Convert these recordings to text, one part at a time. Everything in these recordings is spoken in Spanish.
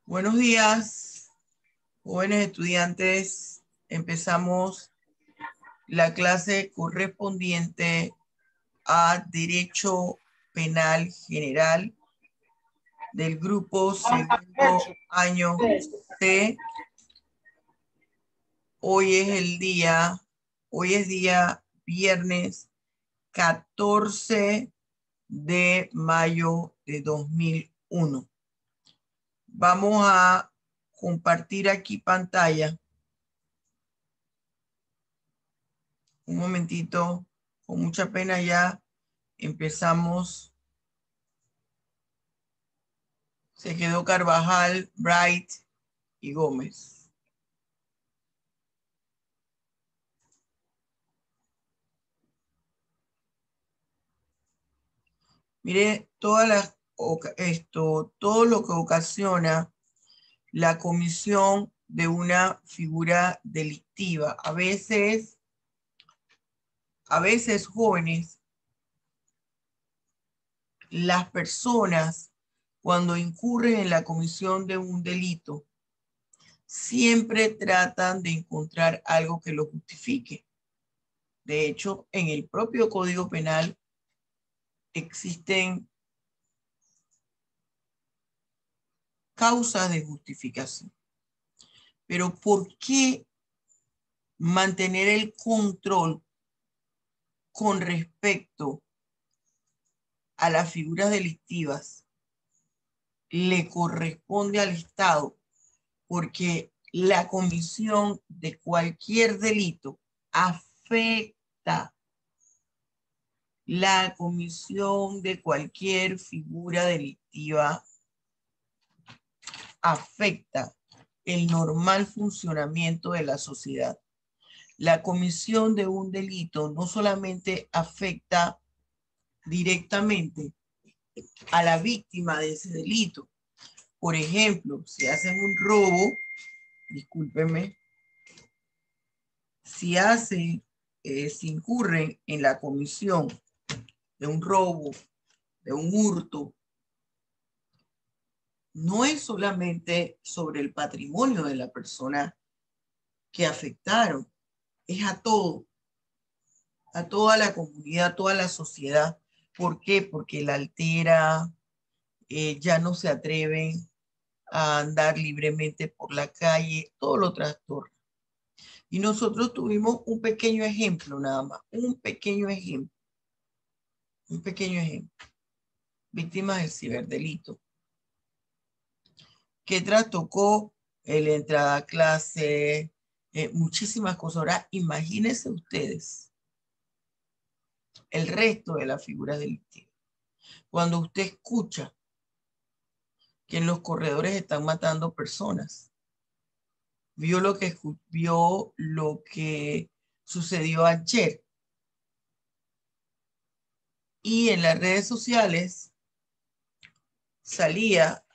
Buenos días, jóvenes estudiantes. Empezamos la clase correspondiente a Derecho Penal General del grupo segundo año C. Hoy es día viernes 14 de mayo de 2001. Vamos a compartir aquí pantalla. Un momentito, con mucha pena ya empezamos. Se quedó Carvajal, Bright y Gómez. Mire, todo lo que ocasiona la comisión de una figura delictiva. A veces jóvenes, las personas cuando incurren en la comisión de un delito, siempre tratan de encontrar algo que lo justifique. De hecho, en el propio Código Penal existen causas de justificación. Pero ¿por qué mantener el control con respecto a las figuras delictivas le corresponde al Estado? Porque la comisión de cualquier delito afecta la comisión de cualquier figura delictiva, afecta el normal funcionamiento de la sociedad. La comisión de un delito no solamente afecta directamente a la víctima de ese delito. Por ejemplo, si hacen un robo, discúlpenme, si incurren en la comisión de un robo, de un hurto, no es solamente sobre el patrimonio de la persona que afectaron, es a todo, a toda la comunidad, a toda la sociedad. ¿Por qué? Porque la altera, ya no se atreven a andar libremente por la calle, todo lo trastorna. Y nosotros tuvimos un pequeño ejemplo nada más, un pequeño ejemplo. Víctimas del ciberdelito, que trastocó la entrada a clase, muchísimas cosas. Ahora, imagínense ustedes el resto de las figuras delictivas. Cuando usted escucha que en los corredores están matando personas, vio lo que sucedió ayer. Y en las redes sociales salía,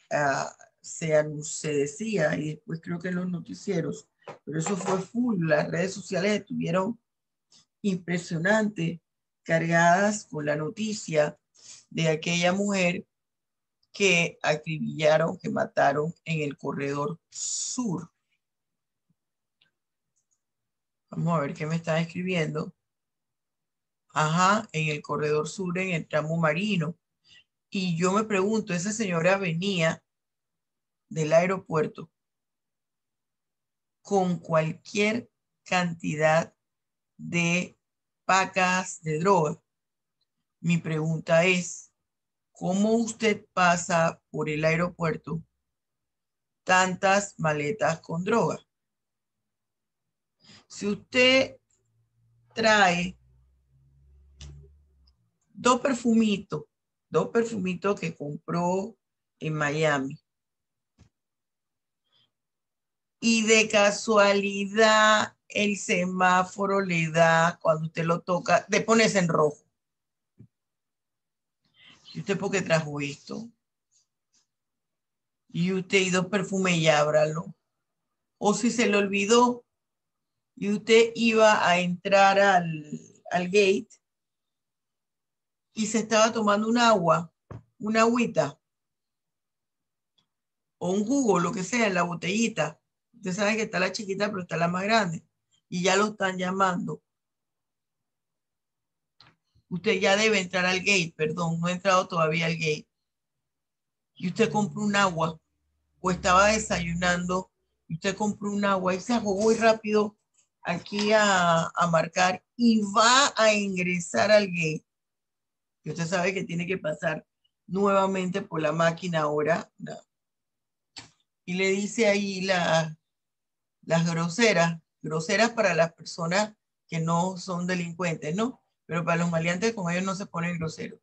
se decía, y después creo que en los noticieros, pero eso fue full, las redes sociales estuvieron impresionantes, cargadas con la noticia de aquella mujer que acribillaron, que mataron en el corredor sur. Vamos a ver qué me están escribiendo. Ajá, en el corredor sur, en el tramo marino. Y yo me pregunto, esa señora venía del aeropuerto con cualquier cantidad de pacas de droga. Mi pregunta es, ¿cómo usted pasa por el aeropuerto tantas maletas con droga? Si usted trae dos perfumitos que compró en Miami, y de casualidad el semáforo le da, cuando usted lo toca, te pones en rojo. ¿Y usted por qué trajo esto? Y usted y dos perfumes y ábralo. O si se le olvidó y usted iba a entrar al gate y se estaba tomando un agua una agüita o un jugo, lo que sea, en la botellita. Usted sabe que está la chiquita, pero está la más grande. Y ya lo están llamando. Usted ya debe entrar al gate, perdón, no ha entrado todavía al gate. Y usted compró un agua o estaba desayunando y usted compró un agua y se agogó muy rápido aquí a marcar y va a ingresar al gate. Y usted sabe que tiene que pasar nuevamente por la máquina ahora. No. Y le dice ahí las groseras para las personas que no son delincuentes, ¿no? Pero para los maleantes, con ellos no se ponen groseros.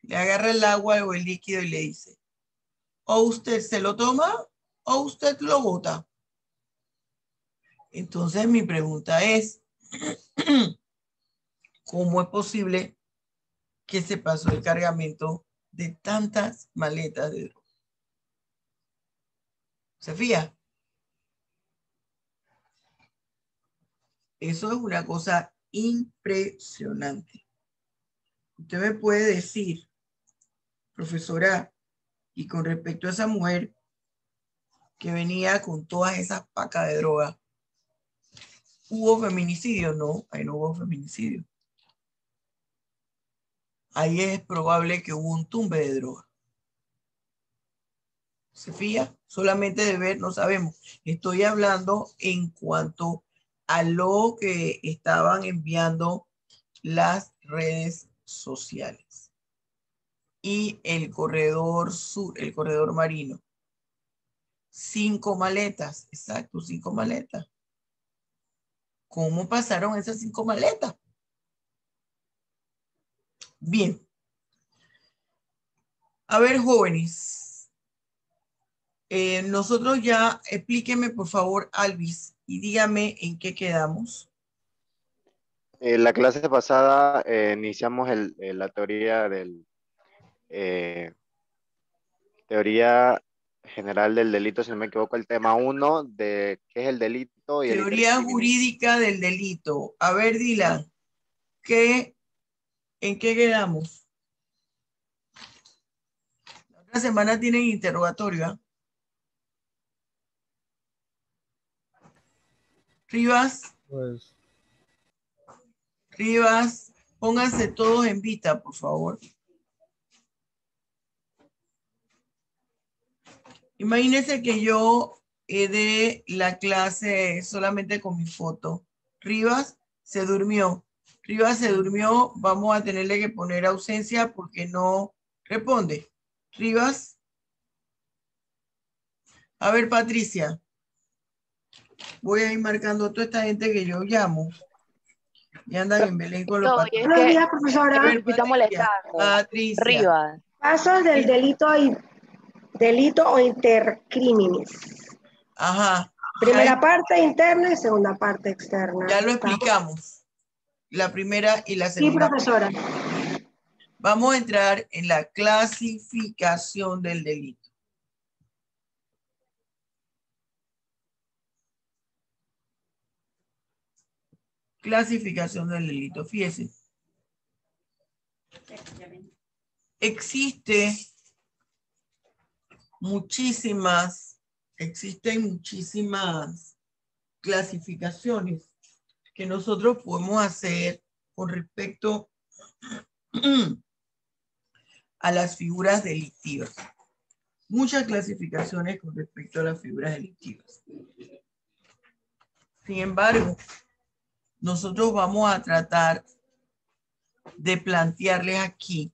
Le agarra el agua o el líquido y le dice, o usted se lo toma o usted lo bota. Entonces mi pregunta es, ¿cómo es posible que se pasó el cargamento de tantas maletas de droga? ¿Se fía? Eso es una cosa impresionante. Usted me puede decir, profesora, y con respecto a esa mujer que venía con todas esas pacas de droga, ¿hubo feminicidio? No, ahí no hubo feminicidio. Ahí es probable que hubo un tumbe de droga. ¿Se fía? Solamente de ver no sabemos. Estoy hablando en cuanto a lo que estaban enviando las redes sociales y el corredor sur, el corredor marino. 5 maletas, exacto, 5 maletas. ¿Cómo pasaron esas 5 maletas? Bien. A ver, jóvenes, nosotros ya, explíqueme por favor, Alvis, y dígame en qué quedamos. La clase pasada iniciamos la eh, teoría general del delito, si no me equivoco, el tema 1 de qué es el delito y el Teoría intercriminis. jurídica del delito. A ver, Dylan, ¿en qué quedamos? La otra semana tienen interrogatorio, ¿eh? Rivas, Pues, Rivas, pónganse todos en vista, por favor. Imagínense que yo dé la clase solamente con mi foto. Rivas se durmió. Rivas se durmió. Vamos a tenerle que poner ausencia porque no responde. Rivas. A ver, Patricia. Voy a ir marcando a toda esta gente que yo llamo y andan en Belén con los Estoy, es patrones. Buenos que días, A profesora. ver, está Patricia. molestando. Patricia. Rivas. Pasos del delito o intercriminis. Ajá. Primera parte interna y segunda parte externa. Ya lo ¿Está? explicamos. La primera y la Sí, segunda parte. profesora. Vamos a entrar en la clasificación del delito. Clasificación del delito. Fíjese. Existen muchísimas clasificaciones que nosotros podemos hacer con respecto a las figuras delictivas. Muchas clasificaciones con respecto a las figuras delictivas. Sin embargo, nosotros vamos a tratar de plantearles aquí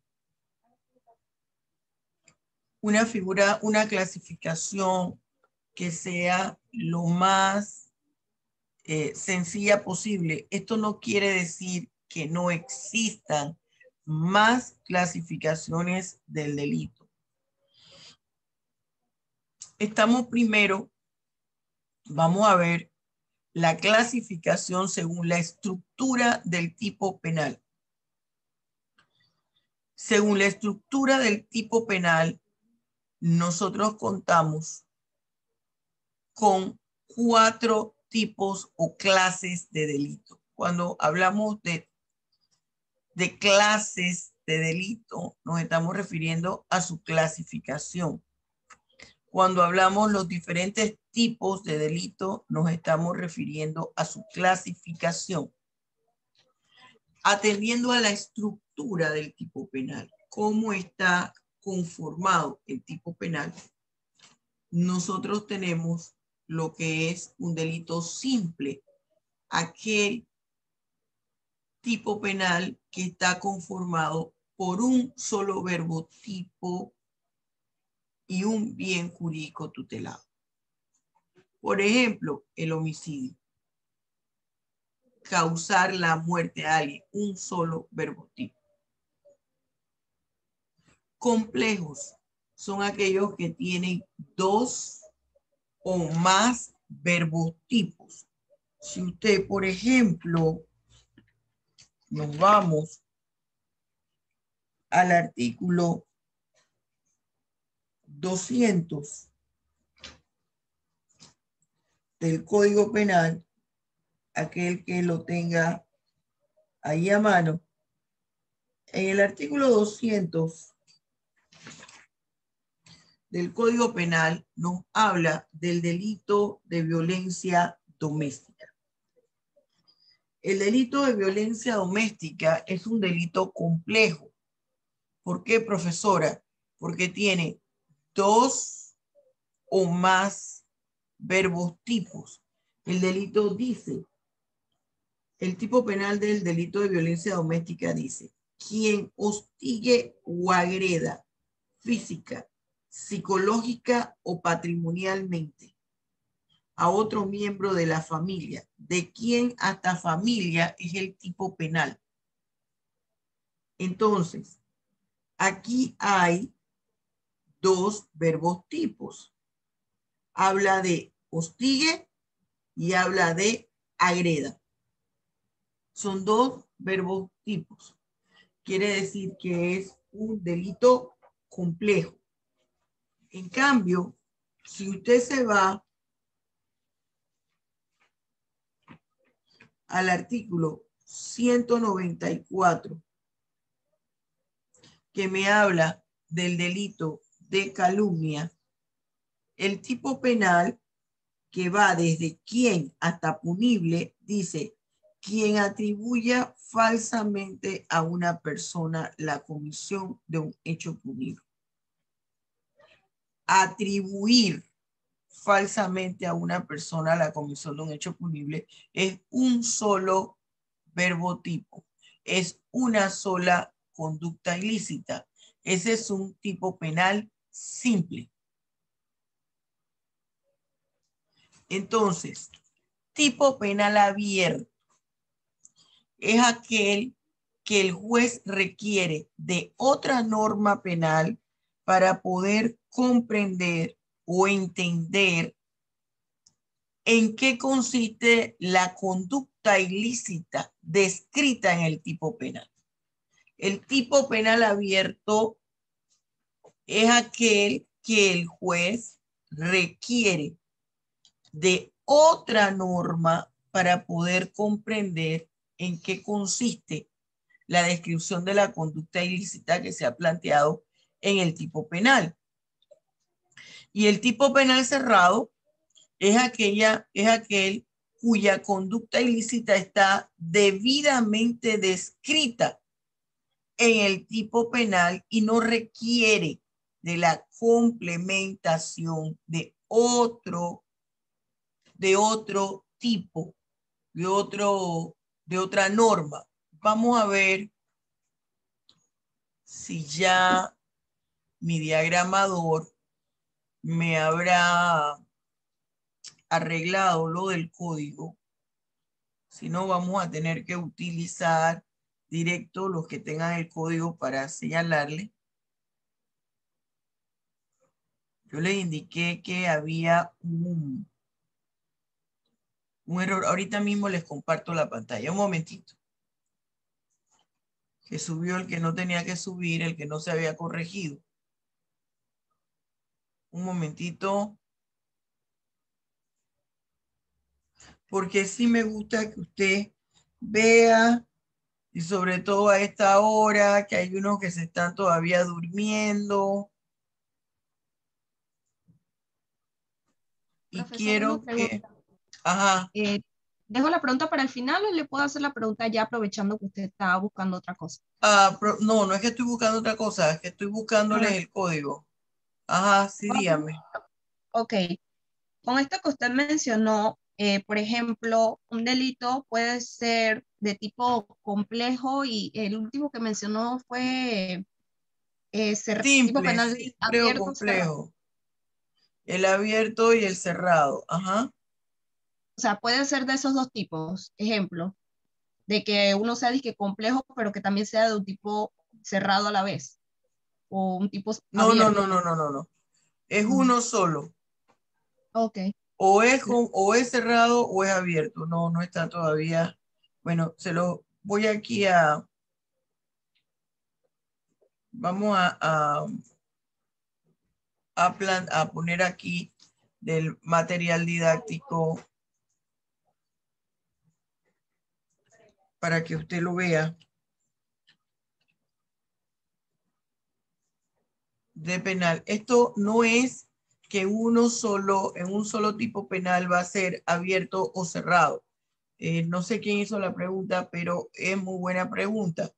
una figura, una clasificación que sea lo más sencilla posible. Esto no quiere decir que no existan más clasificaciones del delito. Estamos primero, vamos a ver la clasificación según la estructura del tipo penal. Según la estructura del tipo penal, nosotros contamos con 4 tipos o clases de delito. Cuando hablamos de clases de delito, nos estamos refiriendo a su clasificación. Cuando hablamos los diferentes tipos de delito, nos estamos refiriendo a su clasificación. Atendiendo a la estructura del tipo penal, cómo está conformado el tipo penal, nosotros tenemos lo que es un delito simple, aquel tipo penal que está conformado por un solo verbo tipo y un bien jurídico tutelado. Por ejemplo, el homicidio. Causar la muerte a alguien, un solo verbo tipo. Complejos son aquellos que tienen dos o más verbos tipos. Si usted, por ejemplo, nos vamos al artículo 200 del Código Penal, aquel que lo tenga ahí a mano, en el artículo 200 del Código Penal nos habla del delito de violencia doméstica. El delito de violencia doméstica es un delito complejo. ¿Por qué, profesora? Porque tiene dos o más verbos tipos. El delito dice, el tipo penal del delito de violencia doméstica dice, quien hostigue o agreda física, psicológica o patrimonialmente a otro miembro de la familia, de quien hasta familia es el tipo penal. Entonces, aquí hay dos verbos tipos. Habla de hostigue y habla de agreda. Son dos verbos tipos. Quiere decir que es un delito complejo. En cambio, si usted se va al artículo 194, que me habla del delito de calumnia, el tipo penal que va desde quien hasta punible dice quien atribuya falsamente a una persona la comisión de un hecho punible. Atribuir falsamente a una persona la comisión de un hecho punible es un solo verbo tipo, es una sola conducta ilícita. Ese es un tipo penal simple. Entonces, tipo penal abierto es aquel que el juez requiere de otra norma penal para poder comprender o entender en qué consiste la conducta ilícita descrita en el tipo penal. El tipo penal abierto es aquel que el juez requiere de otra norma para poder comprender en qué consiste la descripción de la conducta ilícita que se ha planteado en el tipo penal. Y el tipo penal cerrado es aquel cuya conducta ilícita está debidamente descrita en el tipo penal y no requiere de la complementación de otro tipo, de otra norma. Vamos a ver si ya mi diagramador me habrá arreglado lo del código. Si no, vamos a tener que utilizar directo los que tengan el código para señalarle. Yo les indiqué que había un error. Ahorita mismo les comparto la pantalla. Un momentito. Que subió el que no tenía que subir, el que no se había corregido. Un momentito. Porque sí me gusta que usted vea Y sobre todo a esta hora, que hay unos que se están todavía durmiendo. Y Profesor, una quiero que... pregunta. Ajá. ¿Dejo la pregunta para el final o le puedo hacer la pregunta ya aprovechando que usted está buscando otra cosa? No, no es que estoy buscando otra cosa, es que estoy buscándoles Ah, el código. Ajá, sí, vamos. dígame. Ok. Con esto que usted mencionó, por ejemplo, un delito puede ser de tipo complejo y el último que mencionó fue tipo Simple, penal simple o abierto, cerrado. complejo. El abierto y el cerrado. Ajá. O sea, puede ser de esos dos tipos. Ejemplo, de que uno sea disque complejo, pero que también sea de un tipo cerrado a la vez, o un tipo No, no, abierto. no, no, no, no, no. Es Mm, uno solo. ok. O es cerrado o es abierto. No, no está todavía. Bueno, se lo voy aquí vamos a poner aquí del material didáctico para que usted lo vea. De penal. Esto no es que en un solo tipo penal va a ser abierto o cerrado. No sé quién hizo la pregunta, pero es muy buena pregunta.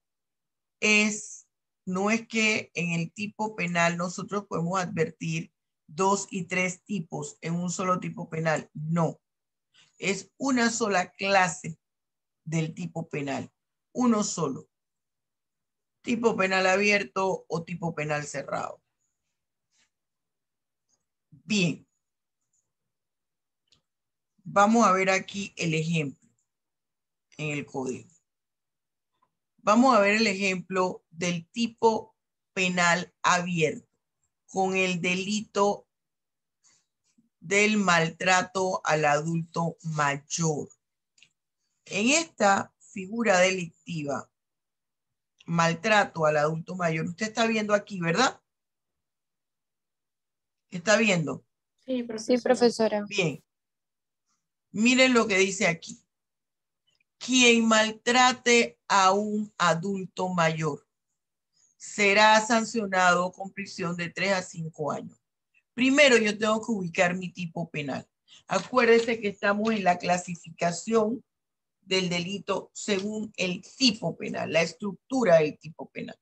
No es que en el tipo penal nosotros podemos advertir 2 y 3 tipos en un solo tipo penal. No, es una sola clase del tipo penal. Uno solo. Tipo penal abierto o tipo penal cerrado. Bien. Vamos a ver aquí el ejemplo en el código. Vamos a ver el ejemplo del tipo penal abierto con el delito del maltrato al adulto mayor. En esta figura delictiva, maltrato al adulto mayor, usted está viendo aquí, ¿verdad? ¿Está viendo? Sí, profesora. Bien. Miren lo que dice aquí. Quien maltrate a un adulto mayor será sancionado con prisión de 3 a 5 años. Primero yo tengo que ubicar mi tipo penal. Acuérdense que estamos en la clasificación del delito según el tipo penal, la estructura del tipo penal.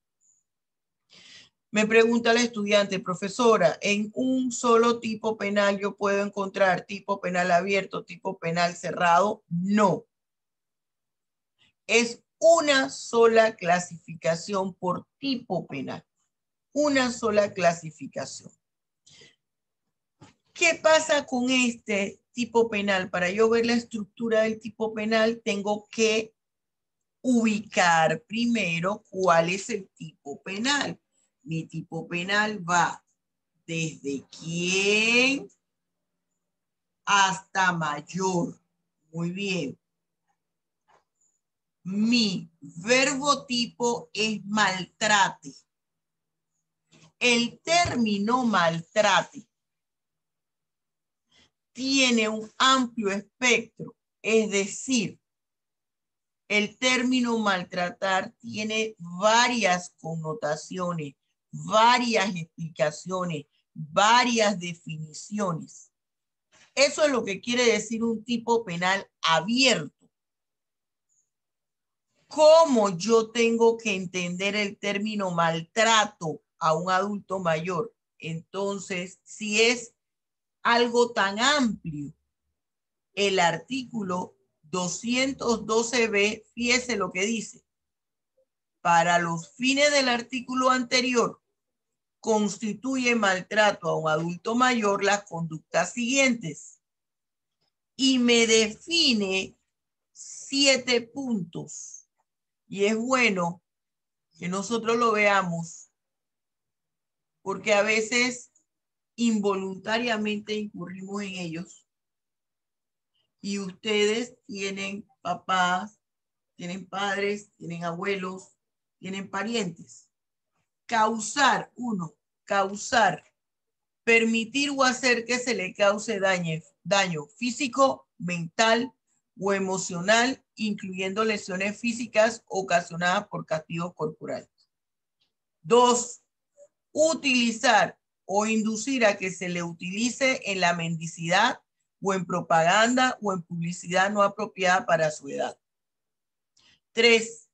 Me pregunta la estudiante, profesora, ¿en un solo tipo penal yo puedo encontrar tipo penal abierto, tipo penal cerrado? No. Es una sola clasificación por tipo penal. Una sola clasificación. ¿Qué pasa con este tipo penal? Para yo ver la estructura del tipo penal, tengo que ubicar primero cuál es el tipo penal. Mi tipo penal va desde quién hasta mayor. Muy bien. Mi verbo tipo es maltrate. El término maltrate tiene un amplio espectro, es decir, el término maltratar tiene varias connotaciones, varias explicaciones, varias definiciones. Eso es lo que quiere decir un tipo penal abierto. ¿Cómo yo tengo que entender el término maltrato a un adulto mayor? Entonces, si es algo tan amplio, el artículo 212b, fíjese lo que dice. Para los fines del artículo anterior, constituye maltrato a un adulto mayor las conductas siguientes. Y me define 7 puntos. Y es bueno que nosotros lo veamos, porque a veces involuntariamente incurrimos en ellos. Y ustedes tienen papás, tienen padres, tienen abuelos, tienen parientes. Causar, causar, permitir o hacer que se le cause daño físico, mental o emocional incluyendo lesiones físicas ocasionadas por castigos corporales. 2. Utilizar o inducir a que se le utilice en la mendicidad o en propaganda o en publicidad no apropiada para su edad. 3.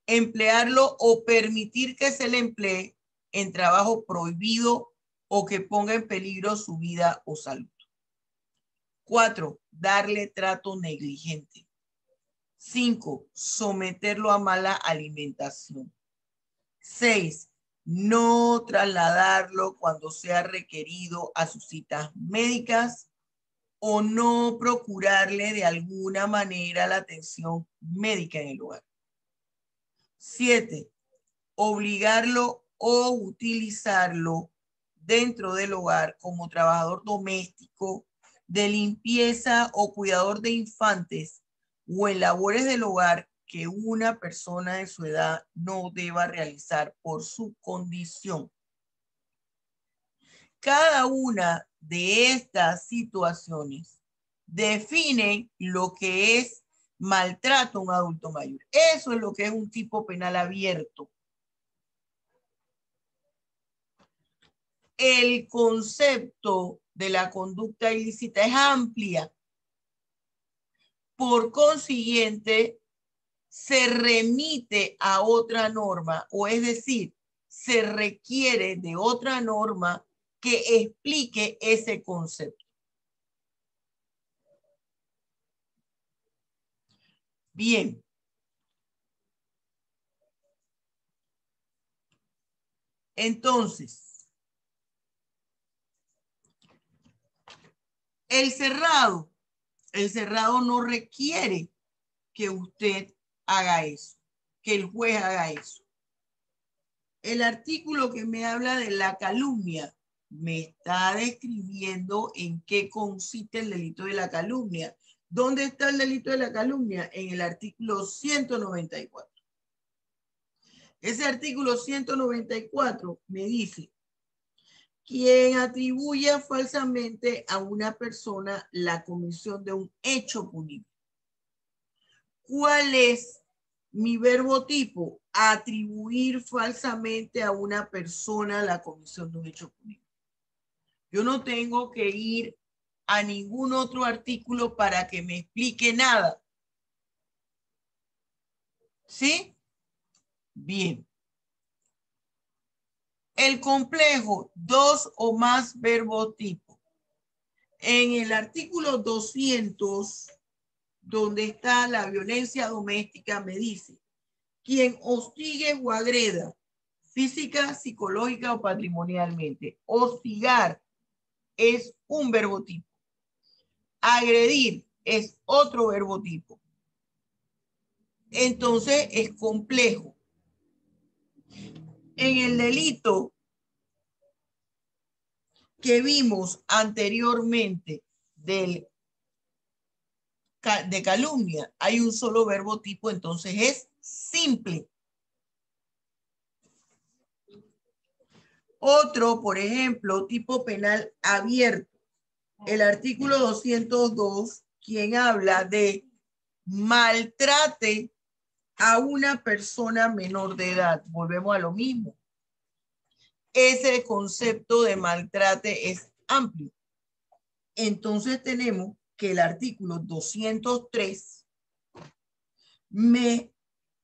Emplearlo o permitir que se le emplee en trabajo prohibido o que ponga en peligro su vida o salud. 4. Darle trato negligente. 5. Someterlo a mala alimentación. 6. No trasladarlo cuando sea requerido a sus citas médicas o no procurarle de alguna manera la atención médica en el hogar. 7. Obligarlo o utilizarlo dentro del hogar como trabajador doméstico, de limpieza o cuidador de infantes o en labores del hogar que una persona de su edad no deba realizar por su condición. Cada una de estas situaciones define lo que es maltrato a un adulto mayor. Eso es lo que es un tipo penal abierto. El concepto de la conducta ilícita es amplia. Por consiguiente, se remite a otra norma, o es decir, se requiere de otra norma que explique ese concepto. Bien. Entonces, el cerrado no requiere que usted haga eso, que el juez haga eso. El artículo que me habla de la calumnia me está describiendo en qué consiste el delito de la calumnia. ¿Dónde está el delito de la calumnia? En el artículo 194. Ese artículo 194 me dice: quien atribuya falsamente a una persona la comisión de un hecho punible. ¿Cuál es mi verbo tipo? Atribuir falsamente a una persona la comisión de un hecho punible. Yo no tengo que ir a ningún otro artículo para que me explique nada. ¿Sí? Bien. El complejo, dos o más verbos tipo. En el artículo 200, donde está la violencia doméstica, me dice: quien hostigue o agreda física, psicológica o patrimonialmente. Hostigar es un verbo tipo. Agredir es otro verbo tipo. Entonces es complejo. En el delito que vimos anteriormente de calumnia, hay un solo verbo tipo, entonces es simple. Otro, por ejemplo, tipo penal abierto. El artículo 202, quien habla de maltrate a una persona menor de edad. Volvemos a lo mismo. Ese concepto de maltrate es amplio. Entonces tenemos que el artículo 203 me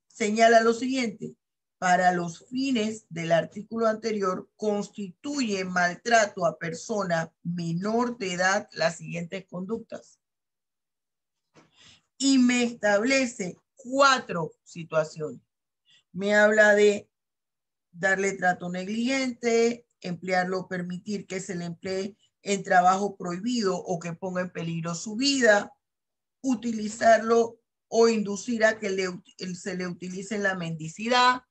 señala lo siguiente: para los fines del artículo anterior, constituye maltrato a persona menor de edad las siguientes conductas. Y me establece 4 situaciones. Me habla de darle trato negligente, emplearlo o permitir que se le emplee en trabajo prohibido o que ponga en peligro su vida, utilizarlo o inducir a que se le utilice en la mendicidad,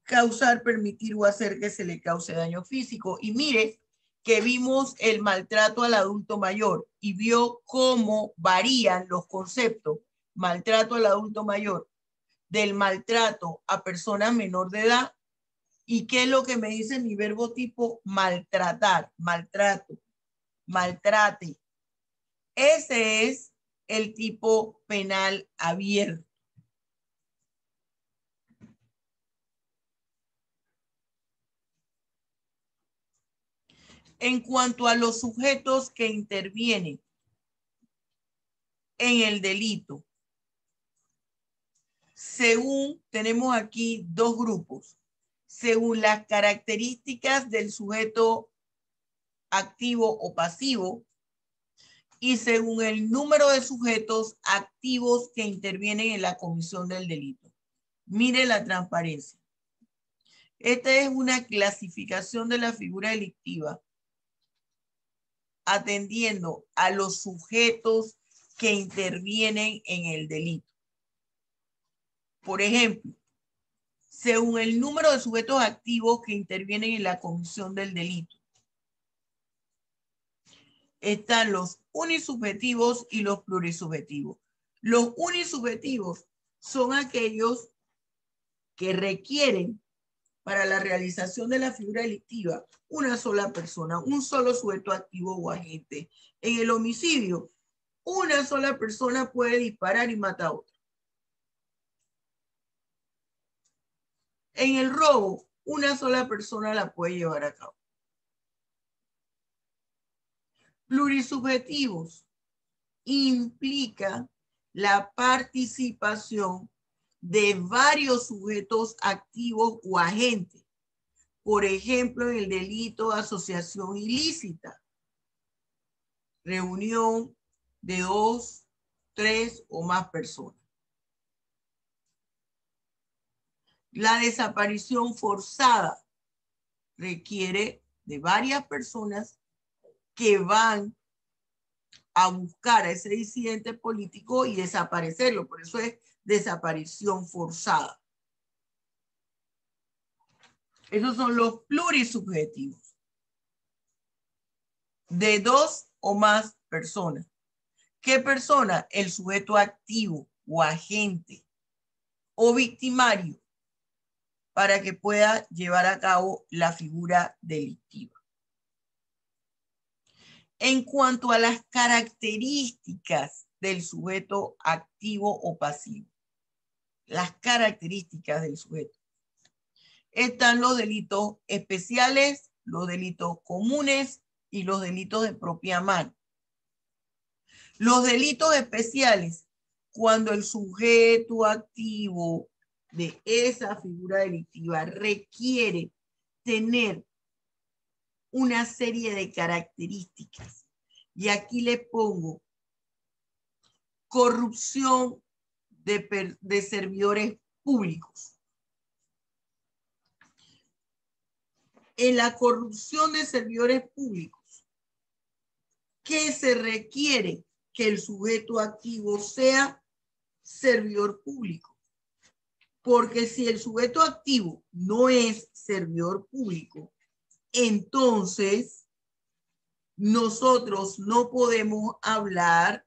causar, permitir o hacer que se le cause daño físico. Y mire que vimos el maltrato al adulto mayor y vio cómo varían los conceptos. Maltrato al adulto mayor, del maltrato a persona menor de edad. ¿Y qué es lo que me dice mi verbo tipo? Maltratar, maltrato, maltrate. Ese es el tipo penal abierto. En cuanto a los sujetos que intervienen en el delito, según, tenemos aquí dos grupos, según las características del sujeto activo o pasivo y según el número de sujetos activos que intervienen en la comisión del delito. Mire la transparencia. Esta es una clasificación de la figura delictiva atendiendo a los sujetos que intervienen en el delito. Por ejemplo, según el número de sujetos activos que intervienen en la comisión del delito, están los unisubjetivos y los plurisubjetivos. Los unisubjetivos son aquellos que requieren para la realización de la figura delictiva una sola persona, un solo sujeto activo o agente. En el homicidio, una sola persona puede disparar y matar a otra. En el robo, una sola persona la puede llevar a cabo. Plurisubjetivos implica la participación de varios sujetos activos o agentes. Por ejemplo, en el delito de asociación ilícita, reunión de 2, 3 o más personas. La desaparición forzada requiere de varias personas que van a buscar a ese disidente político y desaparecerlo. Por eso es desaparición forzada. Esos son los plurisubjetivos. De 2 o más personas. ¿Qué persona? El sujeto activo o agente o victimario para que pueda llevar a cabo la figura delictiva. En cuanto a las características del sujeto activo o pasivo, las características del sujeto, están los delitos especiales, los delitos comunes y los delitos de propia mano. Los delitos especiales, cuando el sujeto activo de esa figura delictiva requiere tener una serie de características. Y aquí le pongo corrupción de servidores públicos. En la corrupción de servidores públicos, ¿qué se requiere? Que el sujeto activo sea servidor público. Porque si el sujeto activo no es servidor público, entonces nosotros no podemos hablar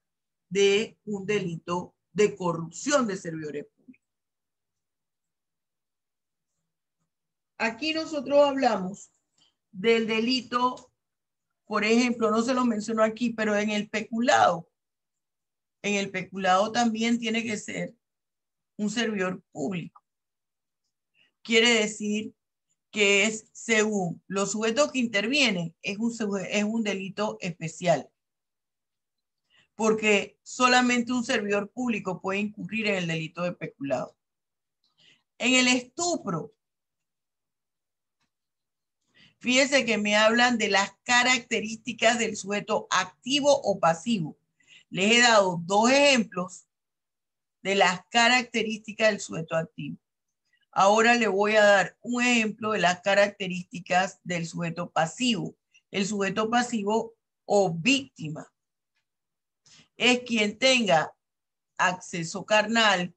de un delito de corrupción de servidores públicos. Aquí nosotros hablamos del delito, por ejemplo, no se lo menciono aquí, pero en el peculado también tiene que ser un servidor público. Quiere decir que es según los sujetos que intervienen, es un delito especial. Porque solamente un servidor público puede incurrir en el delito de peculado. En el estupro, fíjese que me hablan de las características del sujeto activo o pasivo. Les he dado dos ejemplos de las características del sujeto activo. Ahora le voy a dar un ejemplo de las características del sujeto pasivo. El sujeto pasivo o víctima es quien tenga acceso carnal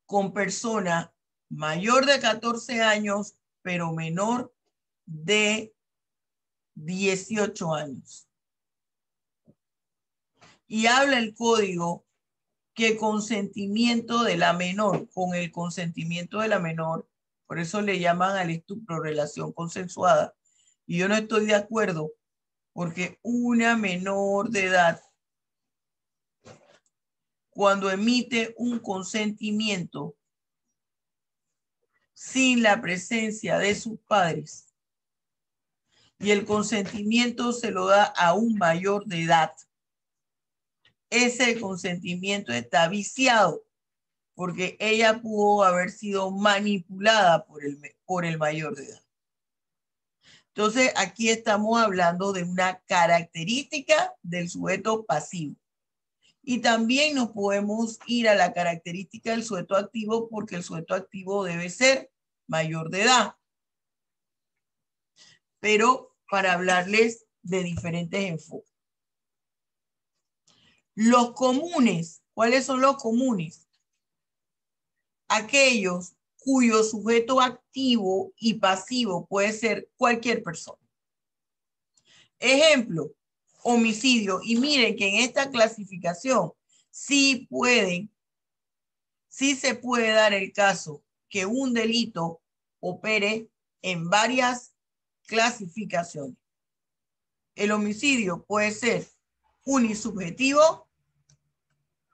con persona mayor de 14 años, pero menor de 18 años. Y habla el código que consentimiento de la menor, con el consentimiento de la menor, por eso le llaman al estupro relación consensuada, y yo no estoy de acuerdo, porque una menor de edad cuando emite un consentimiento sin la presencia de sus padres y el consentimiento se lo da a un mayor de edad, ese consentimiento está viciado porque ella pudo haber sido manipulada por el mayor de edad. Entonces, aquí estamos hablando de una característica del sujeto pasivo. Y también nos podemos ir a la característica del sujeto activo porque el sujeto activo debe ser mayor de edad. Pero para hablarles de diferentes enfoques. Los comunes, ¿cuáles son los comunes? Aquellos cuyo sujeto activo y pasivo puede ser cualquier persona. Ejemplo, homicidio. Y miren que en esta clasificación sí se puede dar el caso que un delito opere en varias clasificaciones. El homicidio puede ser unisubjetivo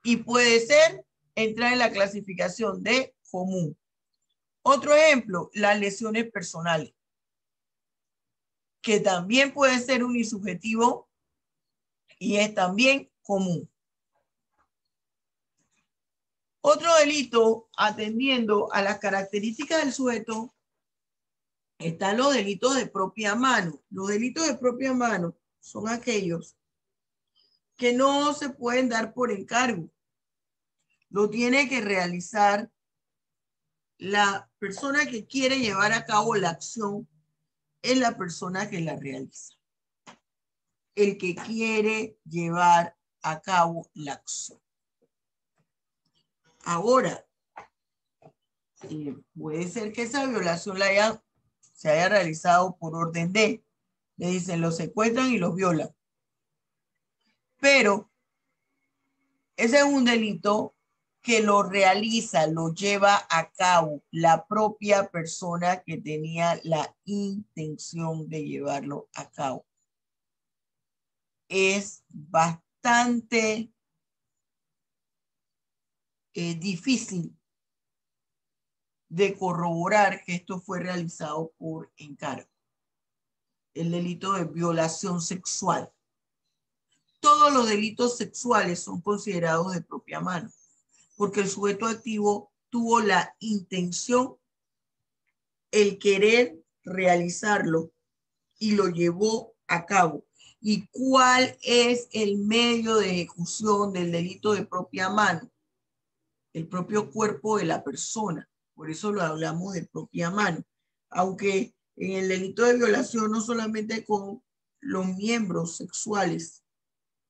y puede ser entrar en la clasificación de común. Otro ejemplo, las lesiones personales, que también puede ser unisubjetivo y es también común. Otro delito, atendiendo a las características del sujeto, están los delitos de propia mano. Los delitos de propia mano son aquellos que no se pueden dar por encargo. Lo tiene que realizar la persona que quiere llevar a cabo la acción, es la persona que la realiza. El que quiere llevar a cabo la acción. Ahora, puede ser que esa violación se haya realizado por orden de, le dicen, los secuestran y los violan. Pero ese es un delito que lo realiza, lo lleva a cabo la propia persona que tenía la intención de llevarlo a cabo. Es bastante difícil de corroborar que esto fue realizado por encargo. El delito de violación sexual. Todos los delitos sexuales son considerados de propia mano, porque el sujeto activo tuvo la intención, el querer realizarlo y lo llevó a cabo. ¿Y cuál es el medio de ejecución del delito de propia mano? El propio cuerpo de la persona. Por eso lo hablamos de propia mano. Aunque en el delito de violación no solamente con los miembros sexuales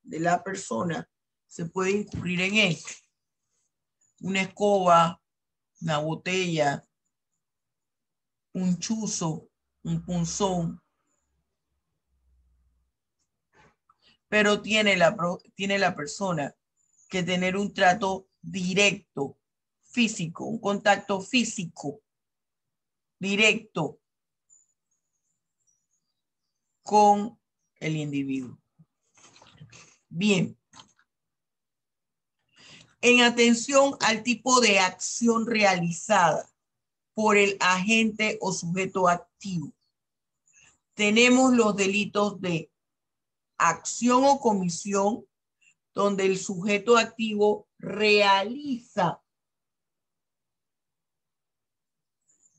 de la persona se puede incurrir en él. Una escoba, una botella, un chuzo, un punzón. Pero tiene la persona que tener un trato directo, físico, un contacto físico, directo con el individuo. Bien. En atención al tipo de acción realizada por el agente o sujeto activo, tenemos los delitos de acción o comisión, donde el sujeto activo realiza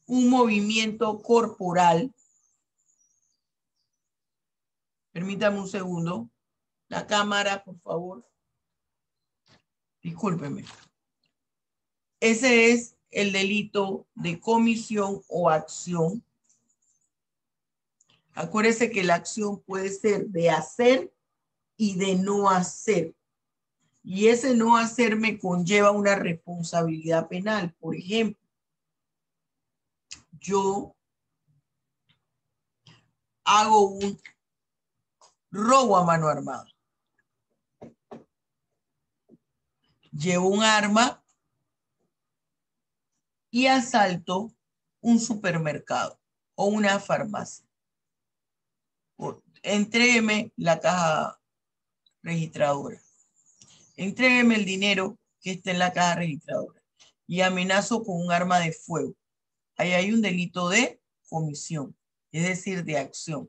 un movimiento corporal. Permítame un segundo. La cámara, por favor. Discúlpeme. Ese es el delito de comisión o acción. Acuérdese que la acción puede ser de hacer y de no hacer. Y ese no hacer me conlleva una responsabilidad penal. Por ejemplo, yo hago un robo a mano armada. Llevo un arma y asalto un supermercado o una farmacia. Entrégueme la caja registradora. Entrégueme el dinero que está en la caja registradora y amenazo con un arma de fuego. Ahí hay un delito de comisión, es decir, de acción.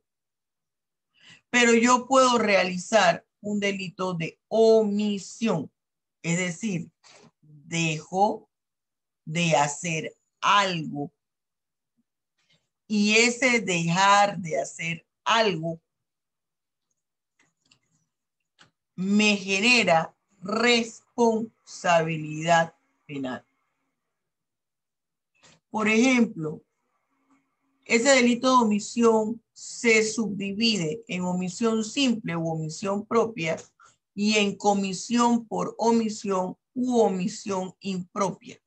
Pero yo puedo realizar un delito de omisión, es decir, dejo de hacer algo y ese dejar de hacer algo me genera responsabilidad penal. Por ejemplo, ese delito de omisión se subdivide en omisión simple u omisión propia y en comisión por omisión u omisión impropia.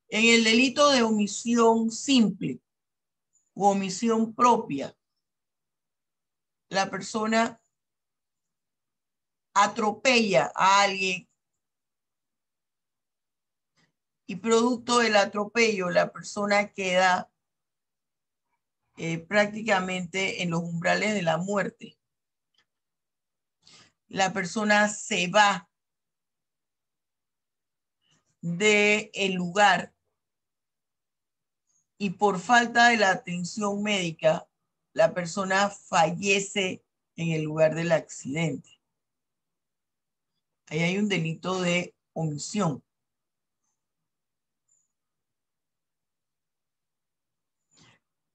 En el delito de omisión simple u omisión propia, la persona atropella a alguien y producto del atropello la persona queda prácticamente en los umbrales de la muerte. La persona se va del lugar y por falta de la atención médica, la persona fallece en el lugar del accidente. Ahí hay un delito de omisión.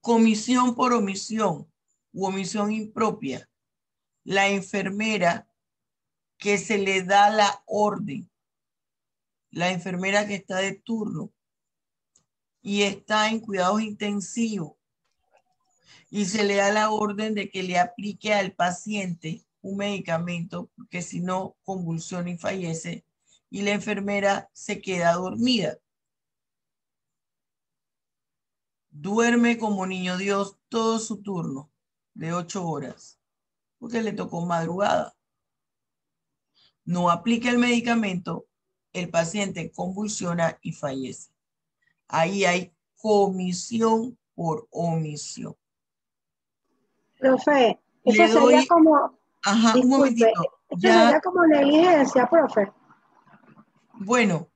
Comisión por omisión u omisión impropia. La enfermera que se le da la orden, la enfermera que está de turno y está en cuidados intensivos y se le da la orden de que le aplique al paciente un medicamento porque si no convulsiona y fallece y la enfermera se queda dormida. Duerme como niño Dios todo su turno de 8 horas porque le tocó madrugada. No aplica el medicamento, el paciente convulsiona y fallece. Ahí hay comisión por omisión. Profe, eso Le sería doy, como, ajá, un disculpe, momentito. eso Ya, sería como negligencia, profe. bueno,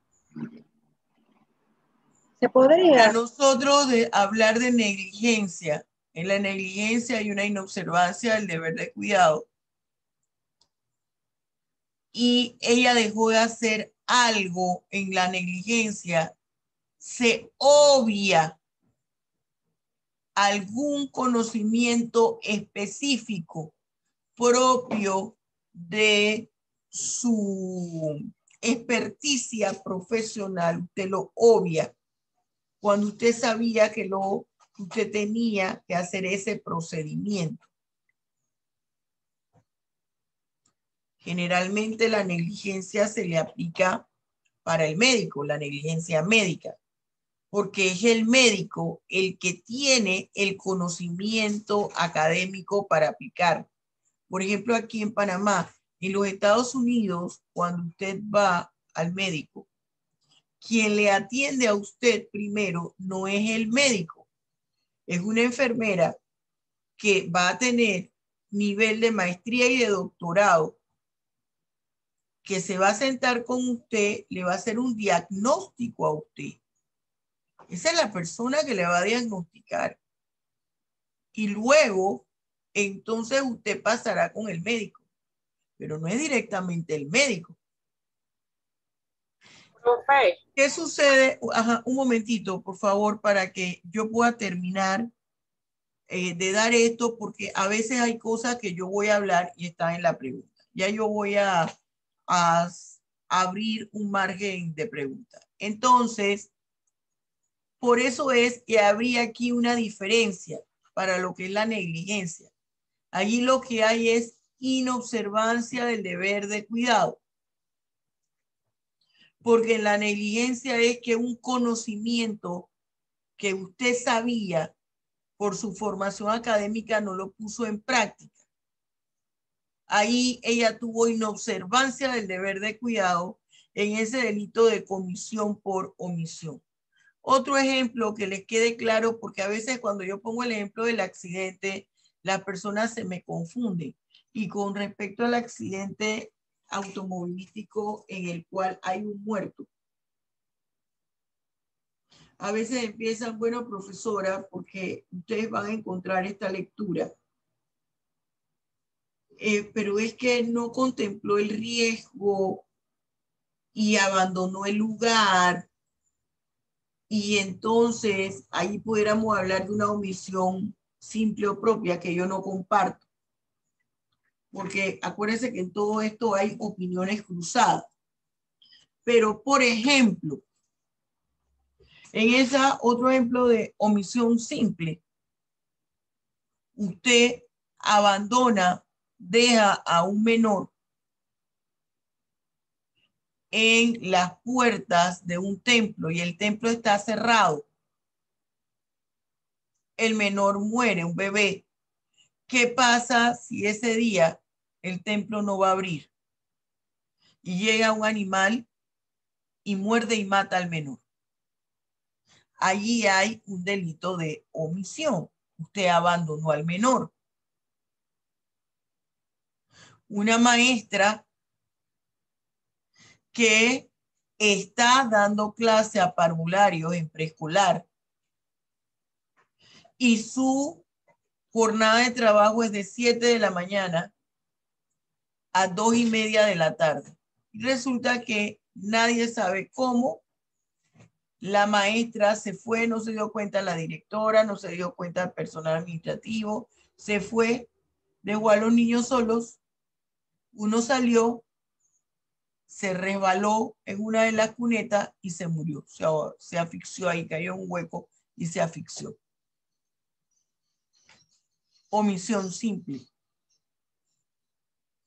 Se para podría. nosotros hablar de negligencia, en la negligencia hay una inobservancia del deber de cuidado y ella dejó de hacer algo en la negligencia, se obvia algún conocimiento específico propio de su experticia profesional, usted lo obvia cuando usted sabía que usted tenía que hacer ese procedimiento. Generalmente la negligencia se le aplica para el médico, la negligencia médica, porque es el médico el que tiene el conocimiento académico para aplicar. Por ejemplo, aquí en Panamá, en los Estados Unidos, cuando usted va al médico, quien le atiende a usted primero no es el médico, es una enfermera que va a tener nivel de maestría y de doctorado, que se va a sentar con usted, le va a hacer un diagnóstico a usted. Esa es la persona que le va a diagnosticar. Y luego, entonces usted pasará con el médico, pero no es directamente el médico. Profe. ¿Qué sucede? Ajá, un momentito, por favor, para que yo pueda terminar de dar esto, porque a veces hay cosas que yo voy a hablar y están en la pregunta. Ya yo voy a abrir un margen de pregunta. Entonces, por eso es que habría aquí una diferencia para lo que es la negligencia. Allí lo que hay es inobservancia del deber de cuidado. Porque la negligencia es que un conocimiento que usted sabía por su formación académica no lo puso en práctica. Ahí ella tuvo inobservancia del deber de cuidado en ese delito de comisión por omisión. Otro ejemplo que les quede claro, porque a veces cuando yo pongo el ejemplo del accidente, las personas se me confunden. Y con respecto al accidente, automovilístico en el cual hay un muerto. A veces empiezan, bueno, profesora, porque ustedes van a encontrar esta lectura, pero es que no contempló el riesgo y abandonó el lugar, y entonces ahí pudiéramos hablar de una omisión simple o propia que yo no comparto. Porque acuérdense que en todo esto hay opiniones cruzadas. Pero, por ejemplo, en esa otro ejemplo de omisión simple, usted abandona, deja a un menor en las puertas de un templo y el templo está cerrado. El menor muere, un bebé. ¿Qué pasa si ese día el templo no va a abrir y llega un animal y muerde y mata al menor? Allí hay un delito de omisión. Usted abandonó al menor. Una maestra que está dando clase a parvularios en preescolar y su jornada de trabajo es de 7 de la mañana a 2:30 de la tarde. Y resulta que nadie sabe cómo la maestra se fue, no se dio cuenta la directora, no se dio cuenta el personal administrativo, se fue, dejó a los niños solos, uno salió, se resbaló en una de las cunetas y se murió, se asfixió ahí, cayó en un hueco y se asfixió. Omisión simple.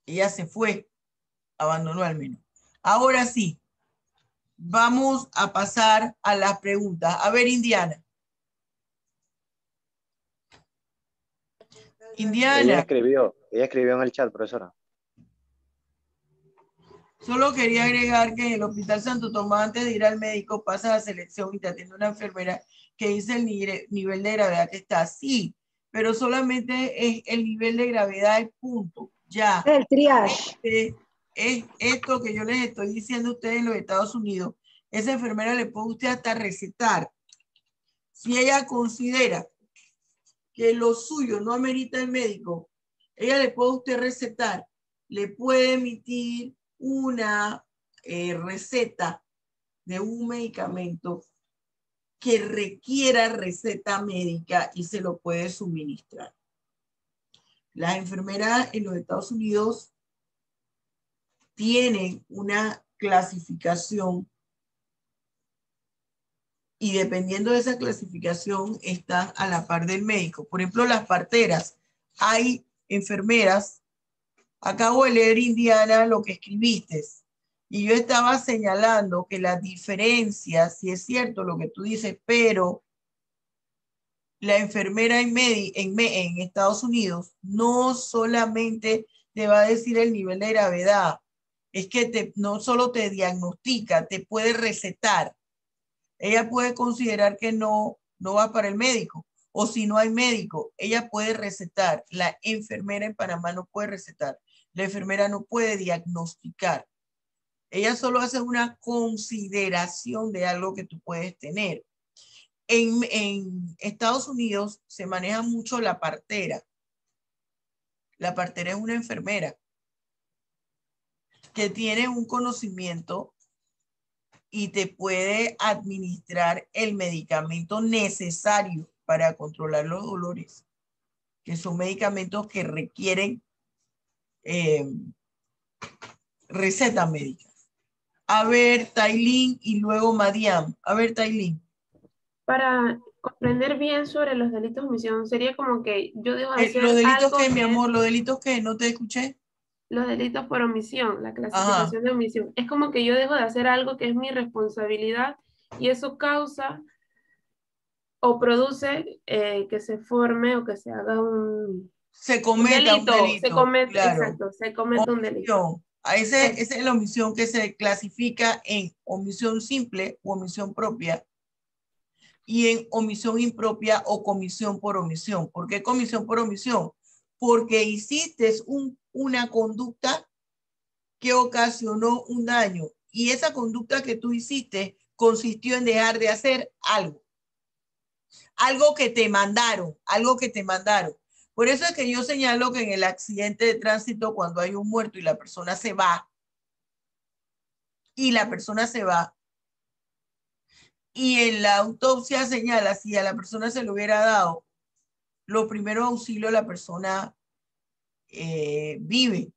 Ella se fue, abandonó al menor. Ahora sí, vamos a pasar a las preguntas. A ver, Indiana. Indiana. Ella escribió en el chat, profesora. Solo quería agregar que en el Hospital Santo Tomás, antes de ir al médico, pasa la selección y te atiende una enfermera que dice el nivel de gravedad que está. Sí, pero solamente es el nivel de gravedad, el punto. Ya. El triage. Es esto que yo les estoy diciendo a ustedes en los Estados Unidos. Esa enfermera le puede usted hasta recetar. Si ella considera que lo suyo no amerita el médico, ella le puede usted recetar, le puede emitir una receta de un medicamento que requiera receta médica y se lo puede suministrar. Las enfermeras en los Estados Unidos tienen una clasificación y dependiendo de esa clasificación están a la par del médico. Por ejemplo, las parteras. Hay enfermeras. Acabo de leer, Indiana, lo que escribiste. Y yo estaba señalando que las diferencias, si es cierto lo que tú dices, pero la enfermera en Estados Unidos no solamente te va a decir el nivel de gravedad, es que no solo te diagnostica, te puede recetar. Ella puede considerar que no va para el médico, o si no hay médico, ella puede recetar. La enfermera en Panamá no puede recetar. La enfermera no puede diagnosticar. Ella solo hace una consideración de algo que tú puedes tener. En Estados Unidos se maneja mucho la partera. La partera es una enfermera que tiene un conocimiento y te puede administrar el medicamento necesario para controlar los dolores, que son medicamentos que requieren receta médica. A ver, Tailín y luego Mariam. A ver, Tailín. Para comprender bien sobre los delitos de omisión, sería como que yo dejo de hacer los delitos algo que, mi amor, los delitos que no te escuché. Los delitos por omisión, la clasificación de omisión. Es como que yo dejo de hacer algo que es mi responsabilidad y eso causa o produce que se forme o que se haga un cometa un delito. Se comete, claro. Exacto, se comete un delito. Esa es la omisión que se clasifica en omisión simple o omisión propia y en omisión impropia o comisión por omisión. ¿Por qué comisión por omisión? Porque hiciste una conducta que ocasionó un daño. Y esa conducta que tú hiciste consistió en dejar de hacer algo. Algo que te mandaron, algo que te mandaron. Por eso es que yo señalo que en el accidente de tránsito, cuando hay un muerto y la persona se va, y en la autopsia señala si a la persona se le hubiera dado los primeros auxilios, la persona vive,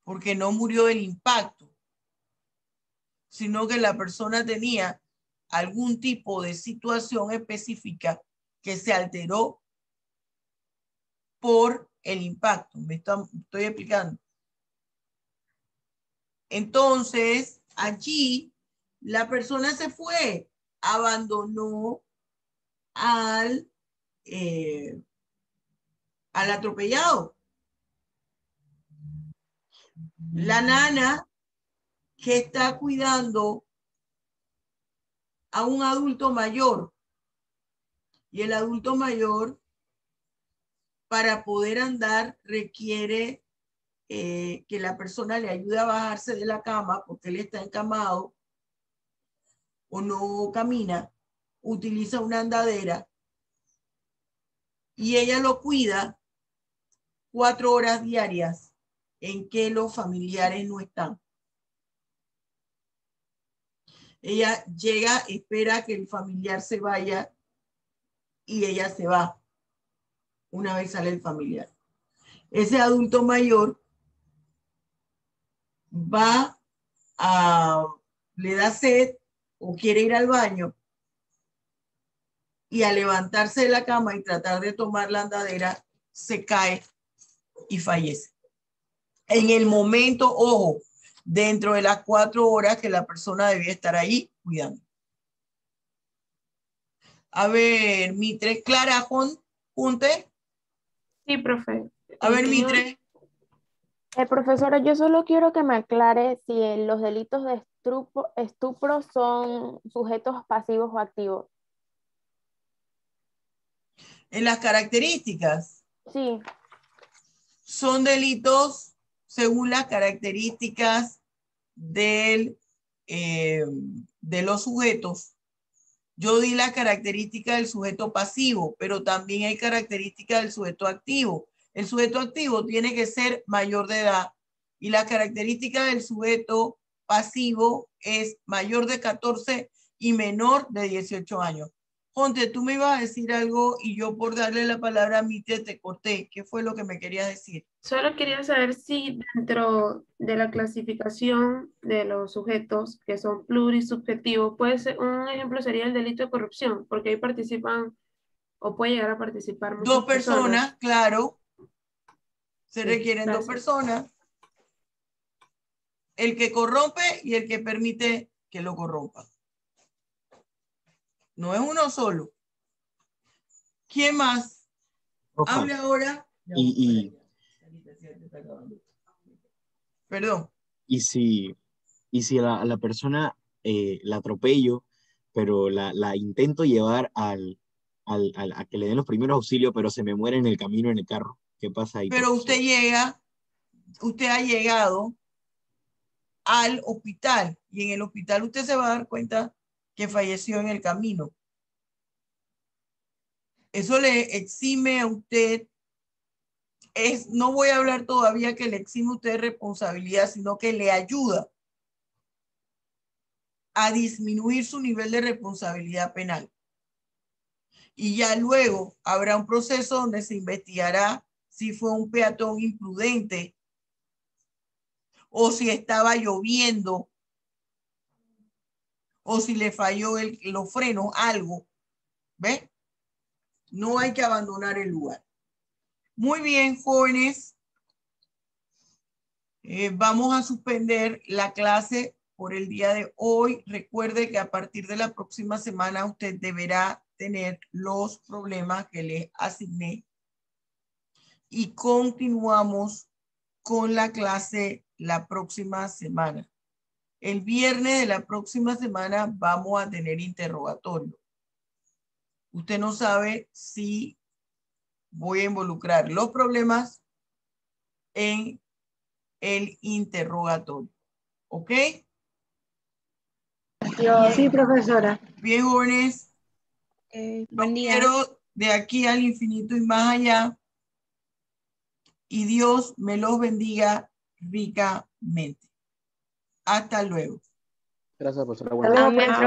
porque no murió del impacto, sino que la persona tenía algún tipo de situación específica que se alteró por el impacto. Me estoy explicando. Entonces, allí la persona se fue, abandonó al atropellado. La nana que está cuidando a un adulto mayor, y el adulto mayor para poder andar requiere que la persona le ayude a bajarse de la cama porque él está encamado o no camina, utiliza una andadera y ella lo cuida 4 horas diarias en que los familiares no están. Ella llega, espera que el familiar se vaya y ella se va una vez sale el familiar. Ese adulto mayor le da sed o quiere ir al baño y al levantarse de la cama y tratar de tomar la andadera, se cae y fallece. En el momento, ojo, dentro de las 4 horas que la persona debía estar ahí cuidando. A ver, Mitre, Clara, junte. Sí, profe. A ver, Mitre. Profesora, yo solo quiero que me aclare si los delitos de estupro son sujetos pasivos o activos. En las características. Sí. Son delitos según las características de los sujetos. Yo di la característica del sujeto pasivo, pero también hay características del sujeto activo. El sujeto activo tiene que ser mayor de edad y la característica del sujeto pasivo es mayor de 14 y menor de 18 años. Jonte, tú me ibas a decir algo y yo por darle la palabra a Mite te corté. ¿Qué fue lo que me querías decir? Solo quería saber si dentro de la clasificación de los sujetos que son plurisubjetivos, puede ser, un ejemplo sería el delito de corrupción, porque ahí participan o puede llegar a participar muchas 2 personas, claro. Se Sí, requieren gracias. 2 personas. El que corrompe y el que permite que lo corrompa. No es uno solo. ¿Quién más? Profe, Hable ahora. Perdón. Y si a la persona la atropello, pero la intento llevar a que le den los primeros auxilios, pero se me muere en el camino en el carro, ¿qué pasa ahí, Pero profesor? usted ha llegado al hospital y en el hospital usted se va a dar cuenta que falleció en el camino. Eso le exime a usted, no voy a hablar todavía que le exime a usted responsabilidad, sino que le ayuda a disminuir su nivel de responsabilidad penal. Y ya luego habrá un proceso donde se investigará si fue un peatón imprudente o si estaba lloviendo o si le falló los frenos, algo. ¿Ve? No hay que abandonar el lugar. Muy bien, jóvenes. Vamos a suspender la clase por el día de hoy. Recuerde que a partir de la próxima semana usted deberá tener los problemas que le asigné. Y continuamos con la clase la próxima semana. El viernes de la próxima semana vamos a tener interrogatorio. Usted no sabe si voy a involucrar los problemas en el interrogatorio. ¿Ok? Sí, profesora. Bien, jóvenes. Buen día. Quiero de aquí al infinito y más allá. Y Dios me los bendiga ricamente. Hasta luego. Gracias, profesora. Hasta luego, Amén, profesora.